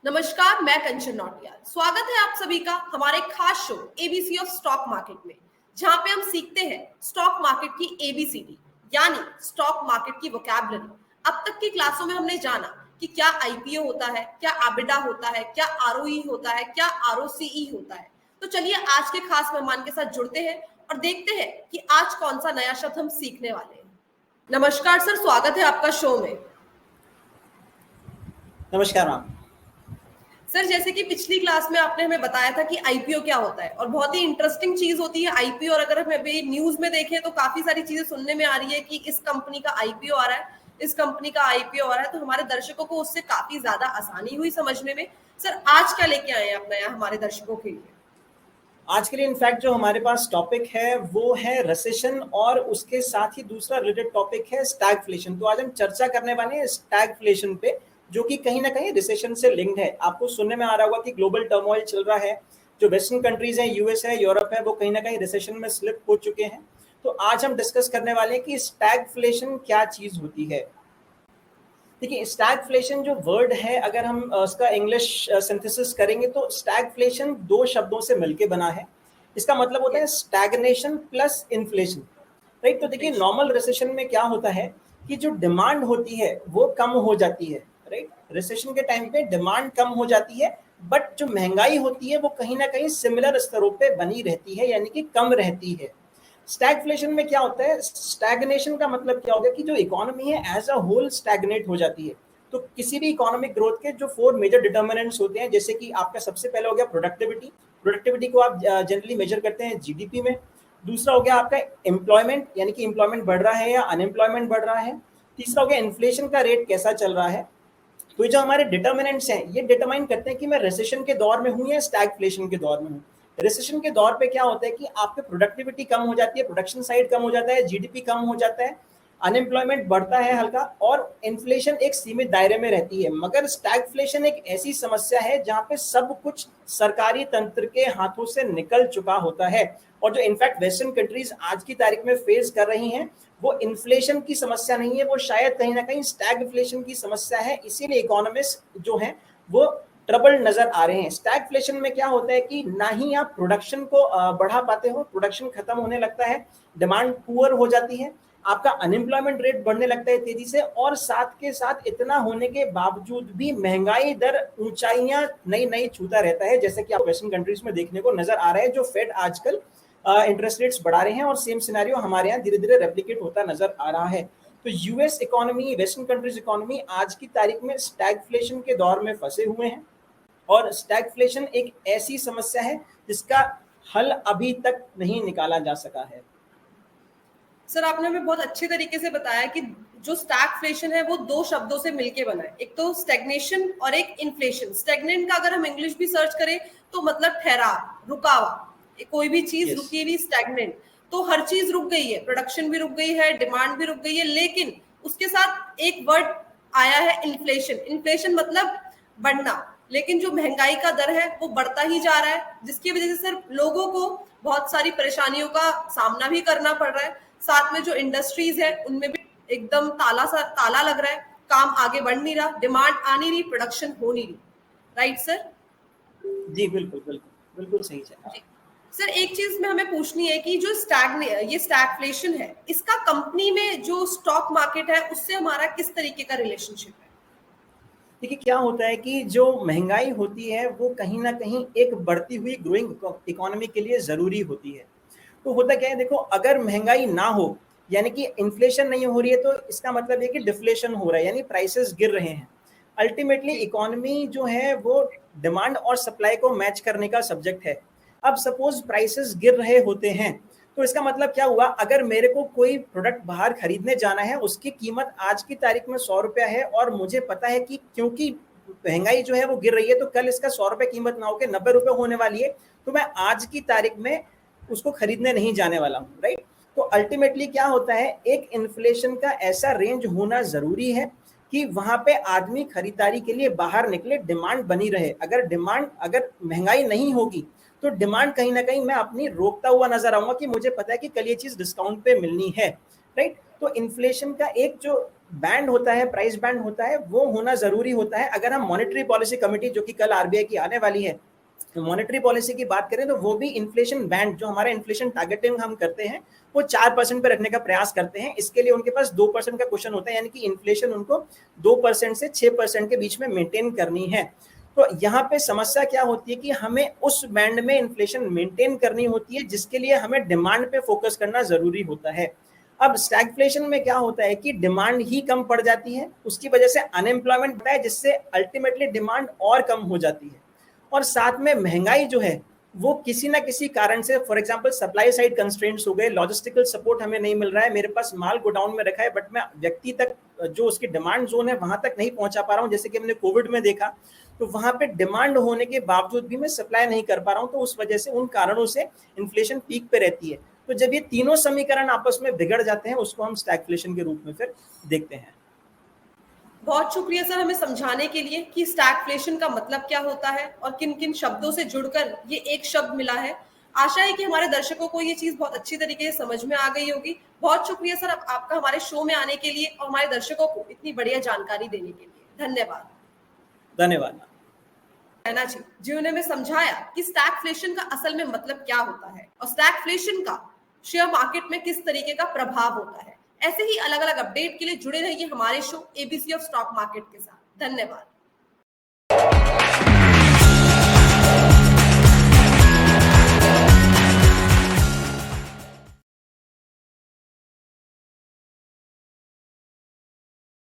नमस्कार, मैं कंचन नौटियाल। स्वागत है आप सभी का हमारे खास show ABC of stock market में, जहां पे हम सीखते हैं स्टॉक मार्केट की एबीसीडी, यानी स्टॉक मार्केट की वोकैबुलरी। अब तक की क्लासों में हमने जाना कि क्या आईपीओ होता है, क्या एबिडा होता है, क्या आरओई होता है, क्या आरओसीई होता है। तो चलिए आज के खास मेहमान के साथ जुड़ते हैं और देखते हैं कि आज कौन सा नया शब्द हम सीखने वाले हैं। नमस्कार सर, स्वागत है आपका शो में। नमस्कार मैम। सर, जैसे कि पिछली क्लास में आपने हमें बताया था कि आईपीओ क्या होता है और बहुत ही इंटरेस्टिंग चीज होती है आईपीओ। और अगर हम अभी न्यूज में देखें तो काफी सारी चीजें सुनने में आ रही है कि इस कंपनी का आईपीओ आ रहा है, इस कंपनी का आईपीओ आ रहा है, तो हमारे दर्शकों को उससे काफी ज्यादा आसानी हुई समझने में। सर, आज क्या लेके आए हैं आप नया हमारे दर्शकों के लिए? आज के लिए इनफैक्ट जो हमारे पास टॉपिक है वो है रिसेशन, और उसके साथ ही दूसरा रिलेटेड टॉपिक है स्टैगफ्लेशन। तो आज हम चर्चा करने वाले हैं स्टैगफ्लेशन पे, जो कि कहीं ना कहीं रिसेशन से लिंक्ड है। आपको सुनने में आ रहा होगा कि ग्लोबल टर्मोइल चल रहा है, जो वेस्टर्न कंट्रीज हैं, यूएस है, यूरोप है, वो कहीं ना कहीं रिसेशन में स्लिप हो चुके हैं। तो आज हम डिस्कस करने वाले हैं कि स्टैगफ्लेशन क्या चीज होती है। देखिए, स्टैगफ्लेशन जो वर्ड है, अगर हम उसका इंग्लिश सिंथेसिस करेंगे तो स्टैगफ्लेशन दो शब्दों से मिलके बना है। इसका मतलब होता है स्टैग्नेशन प्लस इन्फ्लेशन, राइट। तो देखिए, नॉर्मल रिसेशन में क्या होता है कि जो डिमांड होती है वो कम हो जाती है, राइट। रिसेशन के टाइम पे डिमांड कम हो जाती है, बट जो महंगाई होती है वो कहीं ना कहीं सिमिलर स्तरों पे बनी रहती है, यानी कि कम रहती है। स्टैगफ्लेशन में क्या होता है, स्टैग्नेशन का मतलब क्या हो गया कि जो इकोनॉमी है एज अ होल स्टैग्नेट हो जाती है। तो किसी भी इकोनॉमिक ग्रोथ के जो 4 मेजर डिटर्मिनेंट्स होते हैं, जैसे कि आपका सबसे पहले हो गया प्रोडक्टिविटी। प्रोडक्टिविटी को आप जनरली मेजर करते हैं जीडीपी में। दूसरा हो गया आपका एम्प्लॉयमेंट, यानी कि एम्प्लॉयमेंट बढ़ रहा है या अनएम्प्लॉयमेंट बढ़ रहा है। तीसरा हो गया इन्फ्लेशन का रेट कैसा चल रहा है। तो ये जो हमारे डिटर्मिनेंट्स हैं ये डिटरमाइन करते हैं कि मैं रिसेशन के दौर में हूँ या स्टैगफ्लेशन के दौर में हूँ। रिसेशन के दौर पे क्या होता है कि आपकी प्रोडक्टिविटी कम हो जाती है, प्रोडक्शन साइड कम हो जाता है, जीडीपी कम हो जाता है, अनएम्प्लॉयमेंट बढ़ता है हल्का, और इन्फ्लेशन एक सीमित दायरे में रहती है। मगर स्टैगफ्लेशन एक ऐसी समस्या है जहां पे सब कुछ सरकारी तंत्र के हाथों से निकल चुका होता है। और जो इनफैक्ट वेस्टर्न कंट्रीज आज की तारीख में फेस कर रही हैं वो इन्फ्लेशन की समस्या नहीं है, वो शायद कहीं ना कहीं स्टैगफ्लेशन की समस्या है। इसीलिए इकोनॉमिस्ट जो हैं वो ट्रबल नजर आ रहे हैं। स्टैगफ्लेशन में क्या होता है कि ना ही आप प्रोडक्शन को बढ़ा पाते हो, प्रोडक्शन खत्म होने लगता है, डिमांड पुअर हो जाती है, आपका अनएम्प्लॉयमेंट रेट बढ़ने लगता है तेजी से, और साथ के साथ इतना होने के बावजूद भी महंगाई दर ऊंचाइयां नई नई छूता रहता है, जैसे कि आप वेस्टर्न कंट्रीज में देखने को नजर आ रहा है। जो फेड आजकल इंटरेस्ट रेट्स बढ़ा रहे हैं, और सेम सिनेरियो हमारे यहाँ धीरे धीरे रेप्लिकेट होता नजर आ रहा है। तो US economy, western countries economy आज की तारीख में स्टैगफ्लेशन के दौर में फंसे हुए हैं। और स्टैगफ्लेशन एक ऐसी समस्या है जिसका हल अभी तक नहीं निकाला जा सका है। सर, आपने हमें बहुत अच्छे तरीके से बताया कि जो स्टैगफ्लेशन है वो दो शब्दों से मिलके बना है, एक तो स्टैग्नेशन और एक इन्फ्लेशन। स्टैग्नेंट का अगर हम इंग्लिश भी सर्च करें तो मतलब ठहराव, रुका हुआ, कोई भी चीज रुकी हुई, स्टैग्नेंट। तो हर चीज रुक गई है, प्रोडक्शन भी रुक गई है, डिमांड भी रुक गई है, लेकिन उसके साथ एक वर्ड आया है इन्फ्लेशन। इन्फ्लेशन मतलब बढ़ना, लेकिन जो महंगाई का दर है वो बढ़ता ही जा रहा है, जिसकी वजह से सिर्फ लोगों को बहुत सारी परेशानियों का सामना भी करना पड़ रहा है। साथ में जो इंडस्ट्रीज है उनमें भी एकदम ताला लग रहा है, काम आगे बढ़ नहीं रहा, डिमांड आ नहीं रही, प्रोडक्शन हो नहीं रही। Right sir? जी बिल्कुल बिल्कुल बिल्कुल सही है। सर, एक चीज में हमें पूछनी है कि जो ये स्टैगफ्लेशन है, इसका कंपनी में जो स्टॉक मार्केट है उससे हमारा किस तरीके का रिलेशनशिप है? देखिए, क्या होता है कि जो महंगाई होती है वो कहीं ना कहीं एक बढ़ती हुई ग्रोइंग इकोनॉमी के लिए ज़रूरी होती है। तो होता क्या है, देखो, अगर महंगाई ना हो, यानी कि इन्फ्लेशन नहीं हो रही है, तो इसका मतलब है कि डिफ्लेशन हो रहा है, यानी प्राइसेस गिर रहे हैं। अल्टीमेटली इकोनॉमी जो है वो डिमांड और सप्लाई को मैच करने का सब्जेक्ट है। अब सपोज प्राइसेस गिर रहे होते हैं, तो इसका मतलब क्या हुआ, अगर मेरे को कोई प्रोडक्ट बाहर खरीदने जाना है, उसकी कीमत आज की तारीख में 100 रुपया है, और मुझे पता है कि क्योंकि महंगाई जो है वो गिर रही है, तो कल इसका 100 रुपये कीमत ना होकर 90 रुपये होने वाली है, तो मैं आज की तारीख में उसको खरीदने नहीं जाने वाला हूँ, राइट। तो अल्टीमेटली क्या होता है, एक इन्फ्लेशन का ऐसा रेंज होना जरूरी है कि वहां पे आदमी खरीदारी के लिए बाहर निकले, डिमांड बनी रहे। अगर महंगाई नहीं होगी तो डिमांड कहीं ना कहीं मैं अपनी रोकता हुआ नजर आऊंगा कि मुझे पता है कि कल ये चीज डिस्काउंट पे मिलनी है, राइट। तो इन्फ्लेशन का एक जो बैंड होता है, प्राइस बैंड होता है, वो होना जरूरी होता है। अगर हम मॉनेटरी पॉलिसी कमेटी जो कि कल आरबीआई की आने वाली है, मॉनेटरी पॉलिसी की बात करें तो वो भी इन्फ्लेशन बैंड, जो हमारा इन्फ्लेशन टारगेटिंग हम करते हैं, वो 4% पे रखने का प्रयास करते हैं। इसके लिए उनके पास 2% का क्वेश्चन होता है, यानी कि इन्फ्लेशन उनको 2% से 6% के बीच में मेंटेन करनी है। तो यहाँ पे समस्या क्या होती है कि हमें उस बैंड में इन्फ्लेशन मेंटेन करनी होती है, जिसके लिए हमें डिमांड पे फोकस करना जरूरी होता है। अब स्टैगफ्लेशन में क्या होता है कि डिमांड ही कम पड़ जाती है, उसकी वजह से अनएम्प्लॉयमेंट बढ़ता है, जिससे अल्टीमेटली डिमांड और कम हो जाती है। और साथ में महंगाई जो है वो किसी ना किसी कारण से, for example supply side constraints हो गए, लॉजिस्टिकल सपोर्ट हमें नहीं मिल रहा है, मेरे पास माल गोडाउन में रखा है बट मैं व्यक्ति तक जो उसकी डिमांड जोन है वहां तक नहीं पहुंचा पा रहा हूं, जैसे कि हमने कोविड में देखा, तो वहां पे डिमांड होने के बावजूद भी मैं सप्लाई नहीं कर पा रहा हूं, तो उस वजह से, उन कारणों से इन्फ्लेशन पीक पे रहती है। तो जब ये तीनों समीकरण आपस में बिगड़ जाते हैं, उसको हम स्टैगफ्लेशन के रूप में फिर देखते हैं। बहुत शुक्रिया सर हमें समझाने के लिए कि स्टैगफ्लेशन का मतलब क्या होता है और किन किन शब्दों से जुड़कर ये एक शब्द मिला है। आशा है कि हमारे दर्शकों को ये चीज बहुत अच्छी तरीके से समझ में आ गई होगी। बहुत शुक्रिया सर आपका हमारे शो में आने के लिए और हमारे दर्शकों को इतनी बढ़िया जानकारी देने के लिए। धन्यवाद। धन्यवाद। रैना जी, जिन्होंने हमें समझाया कि स्टैगफ्लेशन का असल में मतलब क्या होता है और स्टैगफ्लेशन का शेयर मार्केट में किस तरीके का प्रभाव होता है। ऐसे ही अलग अलग अपडेट के लिए जुड़े रहिए हमारे show ABC of stock market के साथ। धन्यवाद।